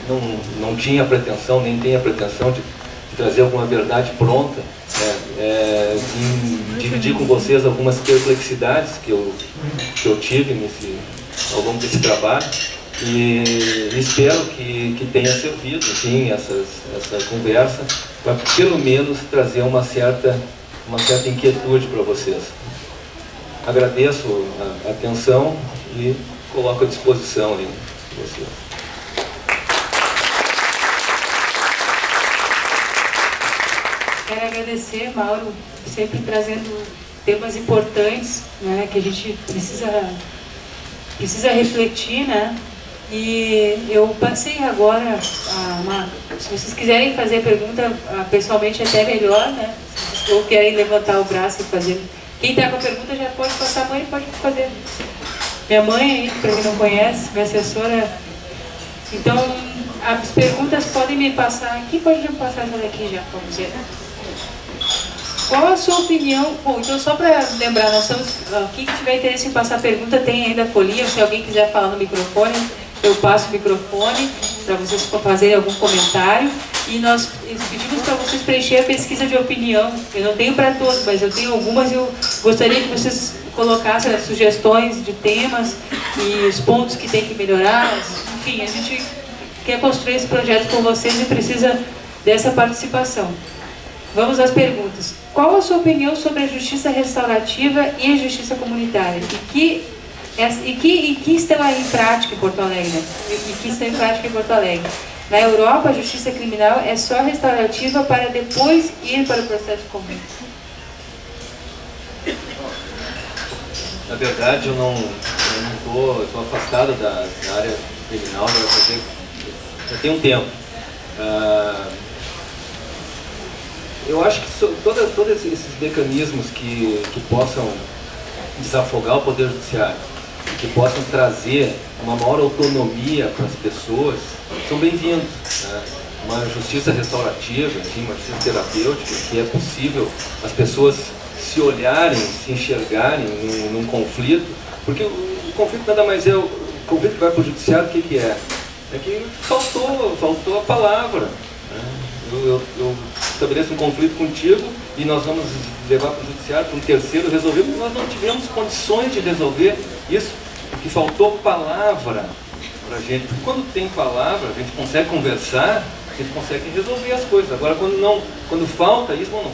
não tinha pretensão, nem tem a pretensão de trazer alguma verdade pronta, em dividir com vocês algumas perplexidades que eu tive ao longo desse trabalho, e espero que tenha servido, enfim, essa conversa, para pelo menos trazer uma certa inquietude para vocês. Agradeço a atenção e coloco à disposição aí de vocês. Quero agradecer, Mauro, sempre trazendo temas importantes, né, que a gente precisa refletir, né? E eu passei agora, se vocês quiserem fazer a pergunta pessoalmente é até melhor, né? Se vocês querem levantar o braço e fazer. Quem está com a pergunta já pode passar a mão e pode fazer. Minha mãe, para quem não conhece, minha assessora. Então, as perguntas podem me passar. Quem pode me passar essa daqui já, vamos ver. Qual a sua opinião? Bom, então só para lembrar, nós estamos. Quem tiver interesse em passar pergunta, tem ainda a folhinha. Se alguém quiser falar no microfone, eu passo o microfone para vocês fazerem algum comentário. E nós pedimos para vocês preencher a pesquisa de opinião. Eu não tenho para todos, mas eu tenho algumas e eu gostaria que vocês colocassem as sugestões de temas e os pontos que tem que melhorar. Enfim, a gente quer construir esse projeto com vocês e precisa dessa participação. Vamos às perguntas. Qual a sua opinião sobre a justiça restaurativa e a justiça comunitária? E que estão em prática em Porto Alegre? Na Europa, a justiça criminal é só restaurativa para depois ir para o processo comum. Na verdade, eu estou afastado da área criminal já tem um tempo. Eu acho que todos esses mecanismos que possam desafogar o Poder Judiciário, que possam trazer uma maior autonomia para as pessoas, são bem-vindos, né? Uma justiça restaurativa, enfim, uma justiça terapêutica, que é possível as pessoas se olharem, se enxergarem num conflito, porque o conflito nada mais é, o conflito que vai para o judiciário, o que é? É que faltou a palavra, né? Eu estabeleço um conflito contigo e nós vamos levar para o judiciário, para um terceiro resolver, porque nós não tivemos condições de resolver isso, porque faltou palavra para a gente. Porque quando tem palavra, a gente consegue conversar, a gente consegue resolver as coisas. Agora, quando falta isso, não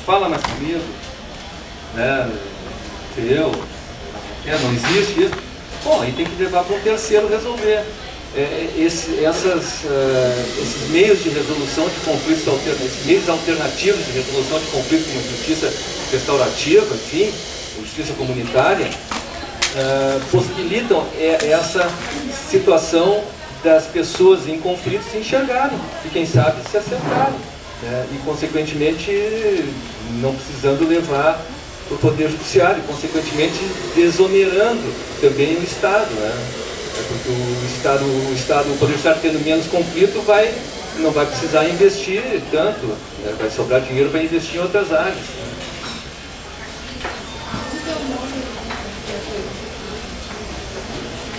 fala mais comigo, né? Não existe isso. Bom, aí tem que levar para um terceiro resolver. Esses meios de resolução de conflitos, esses meios alternativos de resolução de conflitos, como a justiça restaurativa, enfim, a justiça comunitária, possibilitam essa situação das pessoas em conflitos se enxergarem e, quem sabe, se acertarem, né? E, consequentemente, não precisando levar para o Poder Judiciário, e, consequentemente, desonerando também o Estado, né? Porque o Poder Judiciário tendo menos conflito não vai precisar investir tanto, né? Vai sobrar dinheiro para investir em outras áreas.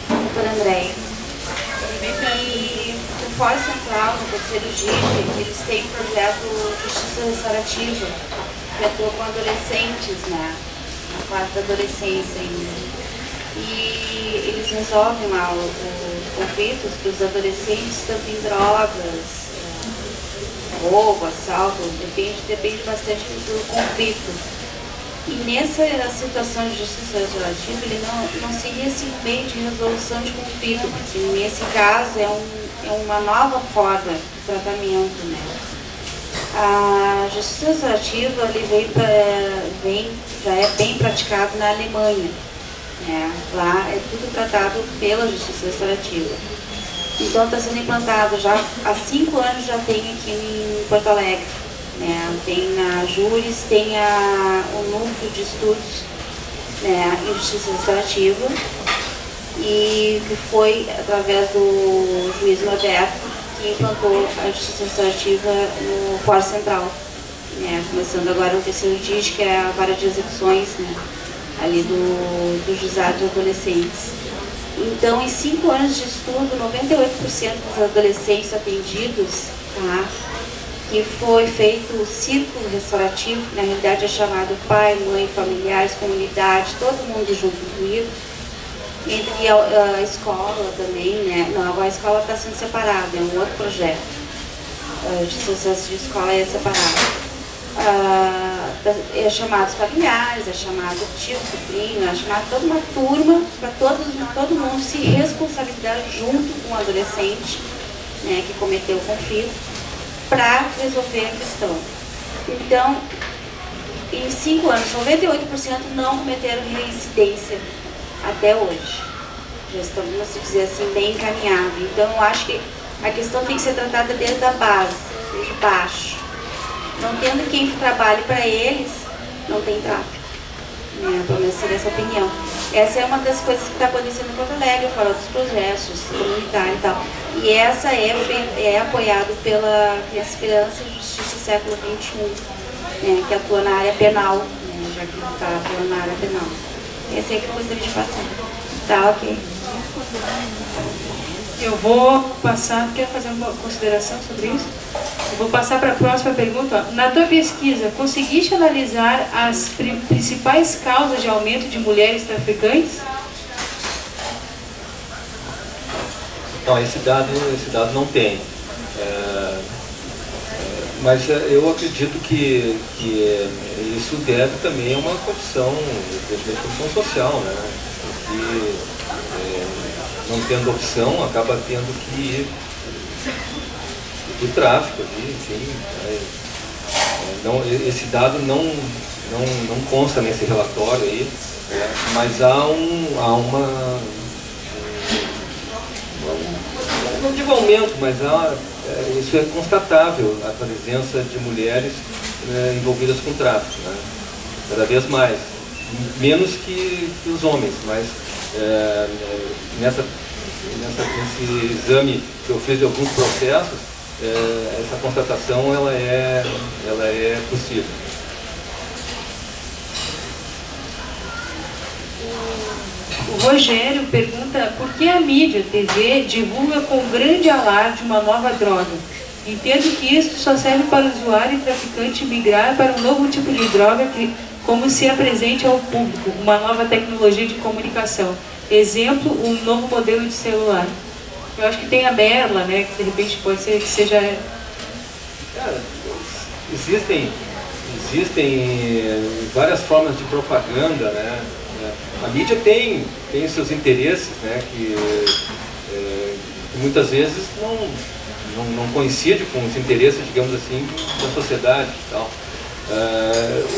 Doutora Andréia, e no Fórum Central, no terceiro GIP, eles têm um projeto de justiça restaurativa que atua com adolescentes, né? Na fase da adolescência ainda. E eles resolvem lá os conflitos dos adolescentes, tanto em drogas, roubo, assalto, depende bastante do conflito. E nessa situação de justiça restaurativa, ele não seria esse meio de resolução de conflito, porque nesse caso é uma nova forma de tratamento, né? A justiça restaurativa já é bem praticado na Alemanha. Lá é tudo tratado pela justiça restaurativa. Então está sendo implantado já há 5 anos, já tem aqui em Porto Alegre, né? Tem na Júris, tem o núcleo de estudos, né, em justiça restaurativa, e que foi através do juiz Norberto que implantou a justiça restaurativa no Fórum Central, né? Começando agora o terceiro DIT, que é a vara de execuções, né, ali do juizado de adolescentes. Então, em 5 anos de estudo, 98% dos adolescentes atendidos, tá, que foi feito o círculo restaurativo, que na realidade é chamado pai, mãe, familiares, comunidade, todo mundo junto comigo, entre a escola também, né? Não, a escola está sendo separada, é um outro projeto de sucesso de escola é separado. É chamado os familiares, é chamado tio, sobrinho, é chamado toda uma turma para todo mundo se responsabilizar junto com o adolescente, né, que cometeu o conflito, para resolver a questão. Então, em 5 anos, 98% não cometeram reincidência até hoje. Já estamos, vamos dizer assim, bem encaminhados. Então, eu acho que a questão tem que ser tratada desde a base, desde baixo. Não tendo quem trabalhe para eles, não tem tráfico. Pelo menos seria essa opinião. Essa é uma das coisas que está acontecendo em Porto Alegre, fora dos projetos comunitários e tal. E essa é apoiado pela Criança Esperança e Justiça Século XXI, né, que atua na área penal, né, já que está atuando na área penal. Essa é a que eu gostaria de passar. Tá, ok. Eu vou passar, quer fazer uma consideração sobre isso? Eu vou passar para a próxima pergunta. Na tua pesquisa, conseguiste analisar as principais causas de aumento de mulheres traficantes? Não, esse dado não tem. Mas eu acredito que isso deve também a uma condição social, né? Porque não tendo opção, acaba tendo que ir do tráfico ali, enfim. Não, esse dado não consta nesse relatório aí, mas há não digo aumento, mas isso é constatável, a presença de mulheres envolvidas com tráfico, né? Cada vez mais, menos que os homens, mas nesse exame que eu fiz de alguns processos, essa constatação ela é possível. O Rogério pergunta por que a mídia, TV, divulga com grande alarde uma nova droga. Entendo que isso só serve para o usuário e traficante migrar para um novo tipo de droga como se apresente ao público, uma nova tecnologia de comunicação. Exemplo, um novo modelo de celular. Eu acho que tem a Merla, né, que de repente pode ser que seja... Cara, existem várias formas de propaganda, né? A mídia tem seus interesses, né, que muitas vezes não coincide com os interesses, digamos assim, da sociedade e tal.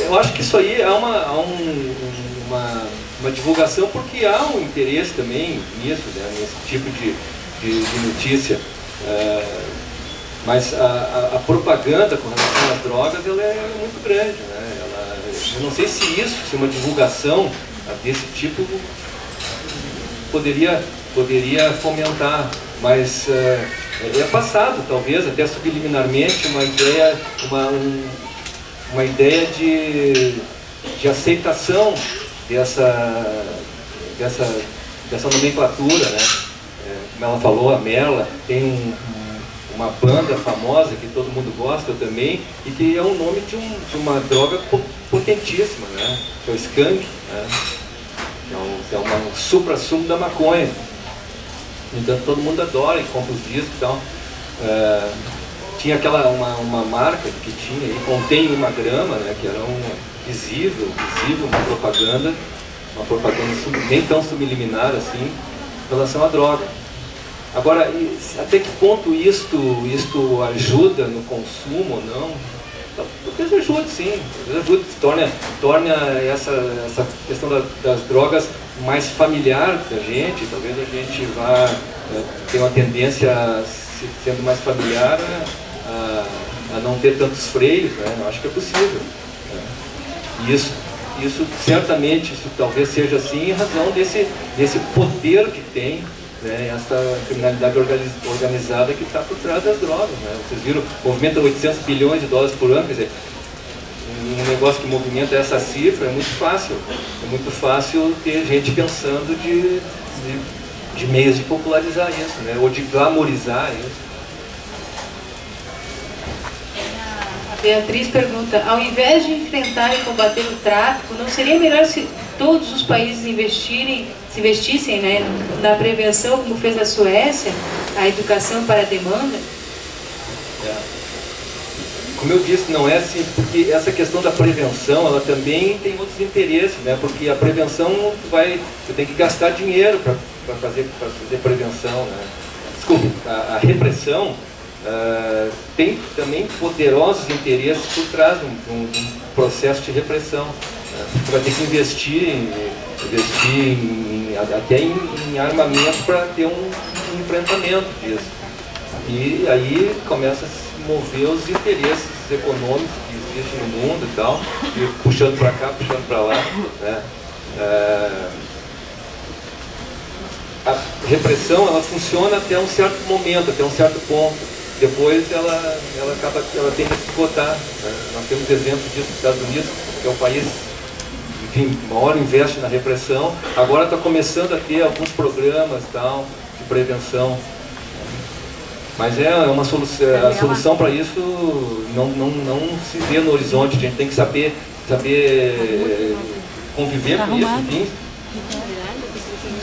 Eu acho que isso aí há uma divulgação, porque há um interesse também nisso, né, nesse tipo de notícia. Mas a propaganda com relação às drogas ela é muito grande, né? Eu não sei se uma divulgação desse tipo poderia fomentar, mas é passado, talvez, até subliminarmente, uma ideia de aceitação dessa nomenclatura, né? Como ela falou, a Merla tem uma banda famosa que todo mundo gosta, eu também, e que é o nome de uma droga potentíssima, né? Que é o skunk, né? Que é um supra-sumo da maconha. No entanto, todo mundo adora e compra os discos e tal. Tinha uma marca que tinha aí, contém 1 grama, né? Que era visível, uma propaganda nem tão subliminar assim, em relação à droga. Agora, até que ponto isto ajuda no consumo ou não? Talvez ajude, sim. Talvez torne essa questão das drogas mais familiar da gente. Talvez a gente vá ter uma tendência, sendo mais familiar, a não ter tantos freios, né? Eu acho que é possível, né? E isso certamente, isso talvez seja assim em razão desse poder que tem, né, essa criminalidade organizada que está por trás das drogas, né? Vocês viram, movimenta 800 bilhões de dólares por ano, quer dizer, um negócio que movimenta essa cifra é muito fácil ter gente pensando de meios de popularizar isso, né? Ou de glamorizar isso. A Beatriz pergunta, ao invés de enfrentar e combater o tráfico, não seria melhor se todos os países se investissem, né, na prevenção, como fez a Suécia, a educação para a demanda? Como eu disse, não é assim, porque essa questão da prevenção, ela também tem outros interesses, né? Porque a prevenção, você tem que gastar dinheiro para fazer prevenção, né? Desculpe, a repressão tem também poderosos interesses por trás de um processo de repressão. Né? Você vai ter que investir até em armamento para ter um enfrentamento disso. E aí começa a se mover os interesses econômicos que existem no mundo e tal, e puxando para cá, puxando para lá, né? A repressão, ela funciona até um certo momento, até um certo ponto. Depois ela tem que se esgotar, né? Nós temos exemplos disso nos Estados Unidos, que é um país, enfim, maior investe na repressão, agora está começando a ter alguns programas tal, de prevenção. Mas é uma solução, a solução para isso não se vê no horizonte, a gente tem que saber conviver com isso, enfim,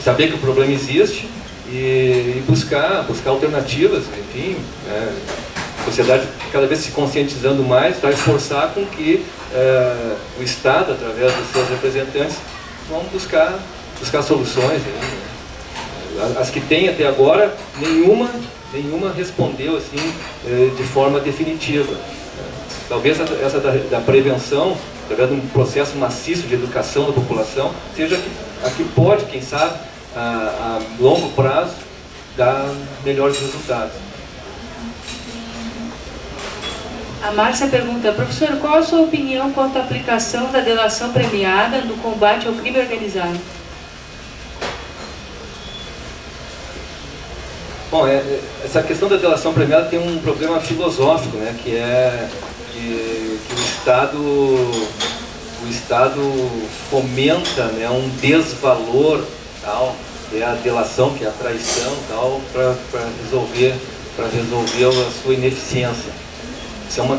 saber que o problema existe e buscar alternativas, enfim. A sociedade cada vez se conscientizando mais, vai esforçar com que o Estado, através dos seus representantes, vão buscar soluções. As que tem até agora, nenhuma respondeu assim de forma definitiva. Talvez essa da prevenção, através de um processo maciço de educação da população, seja a que pode, quem sabe, a longo prazo, dar melhores resultados. A Márcia pergunta, professor, qual a sua opinião quanto à aplicação da delação premiada no combate ao crime organizado? Bom, essa questão da delação premiada tem um problema filosófico, né, que é que o Estado fomenta, né, um desvalor, tal, que é a delação, que é a traição, tal, para resolver a sua ineficiência. Isso é uma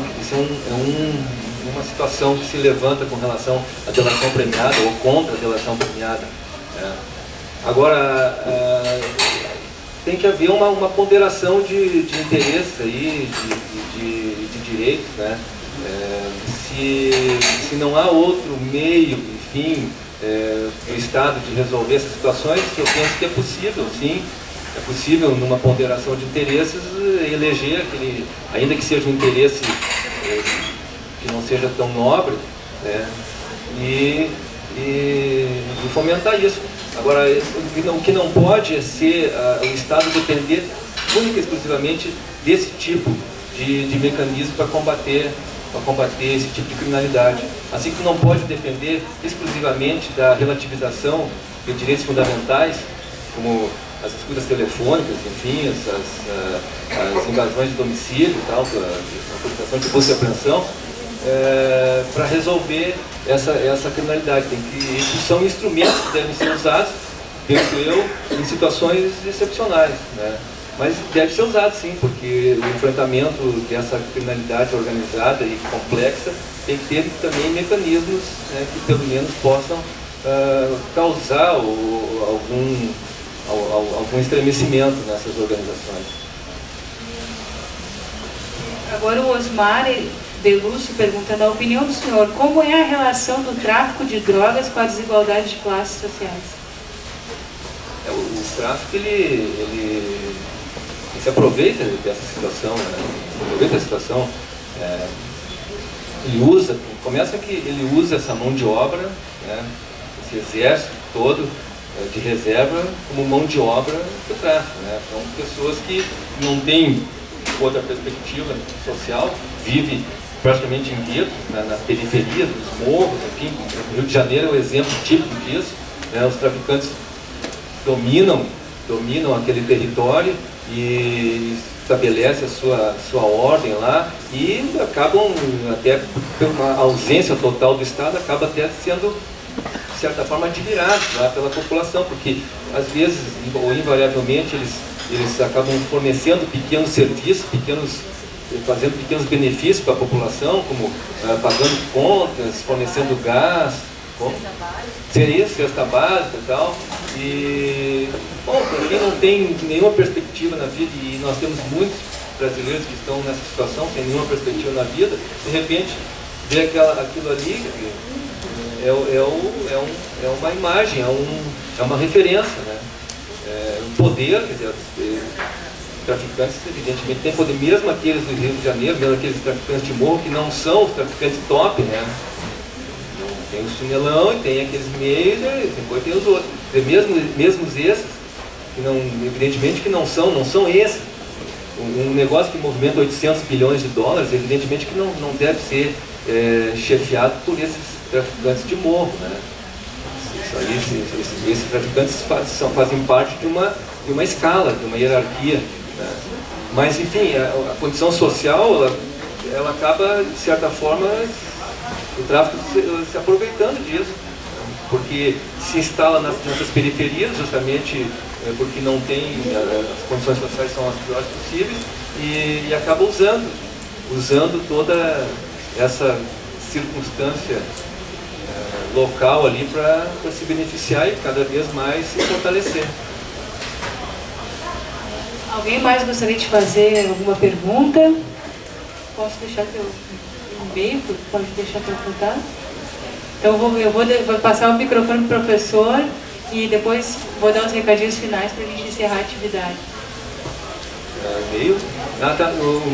situação que se levanta com relação à delação premiada ou contra a delação premiada. Né. Agora, tem que haver uma ponderação de interesses aí, de direitos, né? Se não há outro meio, enfim, do Estado de resolver essas situações, eu penso que é possível, sim. É possível, numa ponderação de interesses, eleger aquele, ainda que seja um interesse que não seja tão nobre, né? E fomentar isso. Agora, o que não pode é ser o Estado depender única e exclusivamente desse tipo de mecanismo para combater esse tipo de criminalidade. Assim como não pode depender exclusivamente da relativização de direitos fundamentais, como as escutas telefônicas, enfim, as invasões de domicílio, tal, a autorização de busca e apreensão, para resolver essa criminalidade. Esses são instrumentos que devem ser usados, penso eu, em situações excepcionais, né? Mas deve ser usado sim, porque o enfrentamento dessa criminalidade organizada e complexa tem que ter também mecanismos, né, que pelo menos possam causar algum estremecimento nessas organizações. Agora o Osmar Delúcio pergunta, na opinião do senhor, como é a relação do tráfico de drogas com a desigualdade de classes sociais? O tráfico, ele se aproveita dessa situação, né? Começa que ele usa essa mão de obra, né? Esse exército todo de reserva como mão de obra do tráfico, né? São pessoas que não têm outra perspectiva social, vivem praticamente em guetos, né, nas periferias, nos morros, enfim. O Rio de Janeiro é um exemplo típico disso, né? Os traficantes dominam aquele território e estabelecem a sua ordem lá e acabam, até por uma ausência total do Estado, acaba até sendo de certa forma, admirados lá pela população, porque às vezes, ou invariavelmente, eles acabam fornecendo pequenos serviços, fazendo pequenos benefícios para a população, como pagando contas, fornecendo gás, cesta básica e tal. E, bom, para quem não tem nenhuma perspectiva na vida, e nós temos muitos brasileiros que estão nessa situação, sem nenhuma perspectiva na vida, de repente, ver aquilo ali é uma imagem, é uma referência, né? Um poder, quer dizer, traficantes evidentemente têm poder, mesmo aqueles do Rio de Janeiro, mesmo aqueles traficantes de morro que não são os traficantes top, né? Tem o chinelão e tem aqueles major, e depois tem os outros. Mesmo esses, que não, evidentemente que não são esses. Um negócio que movimenta 800 bilhões de dólares, evidentemente que não deve ser chefiado por esses traficantes de morro, né? Esses traficantes fazem parte de uma escala, de uma hierarquia, né? Mas, enfim, a condição social, ela acaba, de certa forma, o tráfico se aproveitando disso, porque se instala nessas periferias, justamente porque não tem, as condições sociais são as piores possíveis, e acaba usando toda essa circunstância local ali para se beneficiar e cada vez mais se fortalecer. Alguém mais gostaria de fazer alguma pergunta? Posso deixar teu e-mail? Pode deixar teu contato? Então eu vou passar o microfone para o professor e depois vou dar os recadinhos finais para a gente encerrar a atividade. E-mail?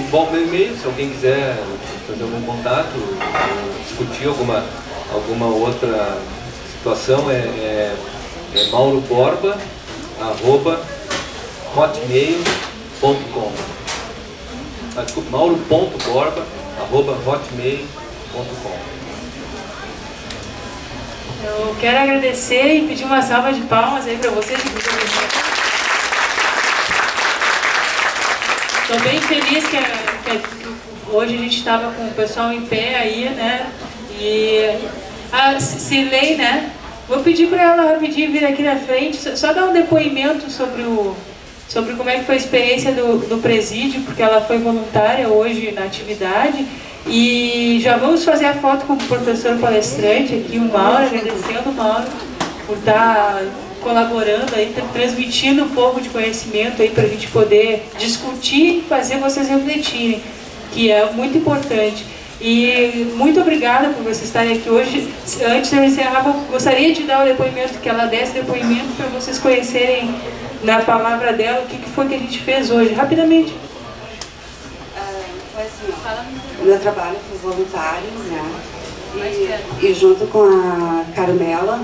Bom, meu e-mail, se alguém quiser fazer algum contato, discutir alguma outra situação, é mauroborba@hotmail.com. Desculpa, mauro.borba@hotmail.com. Eu quero agradecer e pedir uma salva de palmas aí para vocês. Estou bem feliz que hoje a gente estava com o pessoal em pé aí, né? E a Cirlei, né? Vou pedir para ela rapidinho vir aqui na frente, só dar um depoimento sobre como é que foi a experiência do presídio, porque ela foi voluntária hoje na atividade. E já vamos fazer a foto com o professor palestrante aqui, o Mauro, agradecendo o Mauro por estar colaborando aí, transmitindo um pouco de conhecimento aí para a gente poder discutir e fazer vocês refletirem, que é muito importante. E muito obrigada por vocês estarem aqui hoje. Antes de eu encerrar, gostaria de dar o depoimento, que ela desse depoimento para vocês conhecerem na palavra dela o que foi que a gente fez hoje, rapidamente. Foi assim, o meu trabalho foi voluntário, né? E junto com a Carmela,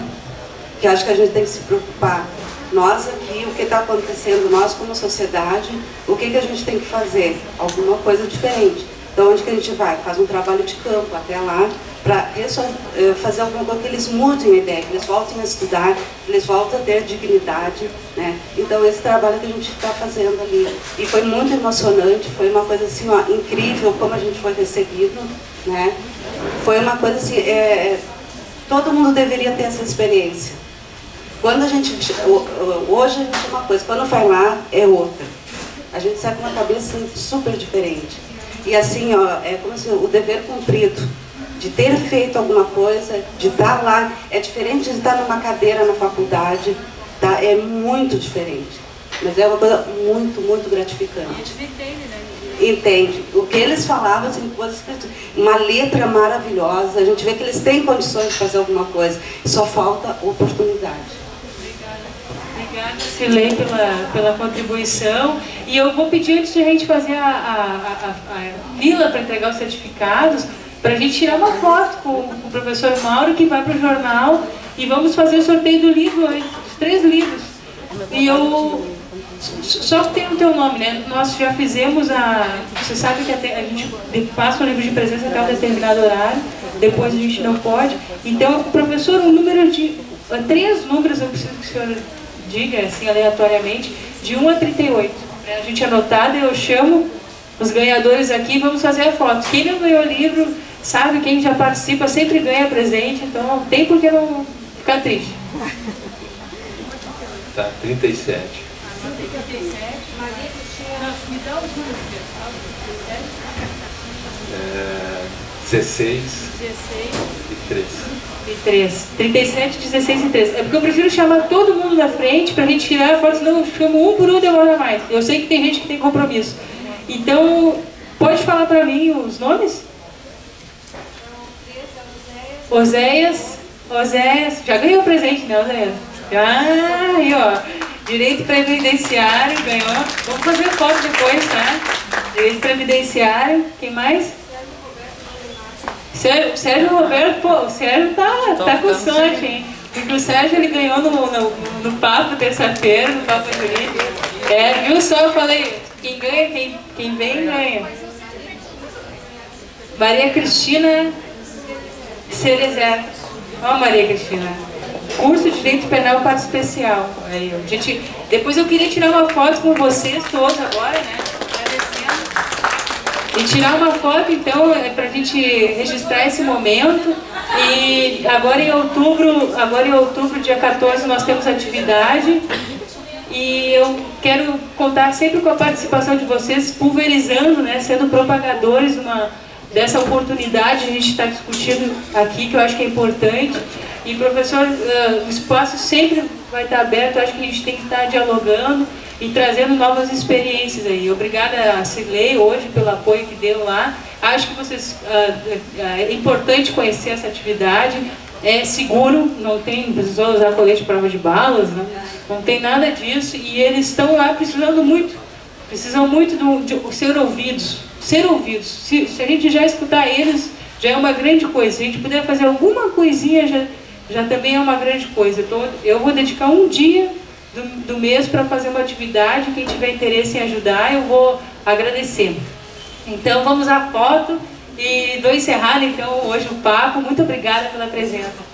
que acho que a gente tem que se preocupar. Nós aqui, o que está acontecendo, nós como sociedade, o que a gente tem que fazer? Alguma coisa diferente. Então, onde que a gente vai? Faz um trabalho de campo até lá, para fazer alguma coisa que eles mudem a ideia, que eles voltem a estudar, que eles voltem a ter dignidade, né? Então, esse trabalho que a gente está fazendo ali. E foi muito emocionante, foi uma coisa assim, ó, incrível como a gente foi recebido, né? Foi uma coisa assim, todo mundo deveria ter essa experiência. Quando a gente, hoje a gente é uma coisa, quando vai lá é outra. A gente sai com uma cabeça super diferente. E assim, ó, é como assim, o dever cumprido, de ter feito alguma coisa, de estar lá, é diferente de estar numa cadeira na faculdade, tá? É muito diferente. Mas é uma coisa muito, muito gratificante. Entende? O que eles falavam, assim, uma letra maravilhosa, a gente vê que eles têm condições de fazer alguma coisa, só falta oportunidade. Obrigada, Cirlei, pela contribuição. E eu vou pedir, antes de a gente fazer a fila para entregar os certificados, para a gente tirar uma foto com o professor Mauro, que vai para o jornal, e vamos fazer o sorteio do livro, os 3 livros. E eu... Só que tem o teu nome, né? Nós já fizemos você sabe que a gente passa o livro de presença até um determinado horário, depois a gente não pode. Então, professor, um número de... 3 números eu preciso que o senhor diga, assim, aleatoriamente, de 1 a 38. Para a gente anotar, eu chamo os ganhadores aqui e vamos fazer a foto. Quem não ganhou o livro, sabe, quem já participa sempre ganha presente, então não tem por que não ficar triste. Tá, 37. 16 e 3. E 3. 37, 16 e 3. É porque eu prefiro chamar todo mundo da frente pra gente tirar a foto, senão eu chamo um por um, demora mais. Eu sei que tem gente que tem compromisso. Então, pode falar pra mim os nomes? Oséias. Já ganhou o presente, né, Oséias? Já, aí ó. Direito previdenciário, ganhou. Vamos fazer foto depois, tá? Direito previdenciário. Quem mais? Sérgio Roberto, pô, o Sérgio tá com sorte, hein? Porque o Sérgio ele ganhou no papo terça-feira, no papo jurídico. Viu só, eu falei, quem vem, ganha. Maria Cristina Cerezer. Ó, Maria Cristina. Curso de Direito Penal Parte Especial. Aí, gente, depois eu queria tirar uma foto com vocês todos agora, né? E tirar uma foto, então, para a gente registrar esse momento. E agora em outubro, dia 14, nós temos atividade. E eu quero contar sempre com a participação de vocês, pulverizando, né, sendo propagadores dessa oportunidade que a gente está discutindo aqui, que eu acho que é importante. E, professor, o espaço sempre vai estar aberto, eu acho que a gente tem que estar dialogando e trazendo novas experiências aí. Obrigada a Cirlei hoje pelo apoio que deu lá. Acho que vocês é importante conhecer essa atividade. É seguro, não precisou usar colete de prova de balas, né? Não tem nada disso. E eles estão lá precisam muito de ser ouvidos. Ser ouvidos. Se a gente já escutar eles, já é uma grande coisa. Se a gente puder fazer alguma coisinha, já também é uma grande coisa. Eu vou dedicar um dia do mês para fazer uma atividade. Quem tiver interesse em ajudar, eu vou agradecer. Então vamos à foto e vou encerrar então hoje o papo. Muito obrigada pela presença.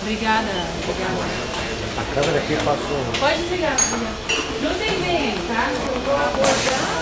Obrigada. A câmera aqui passou. Pode desligar. Não tem bem, tá? Eu vou abordar.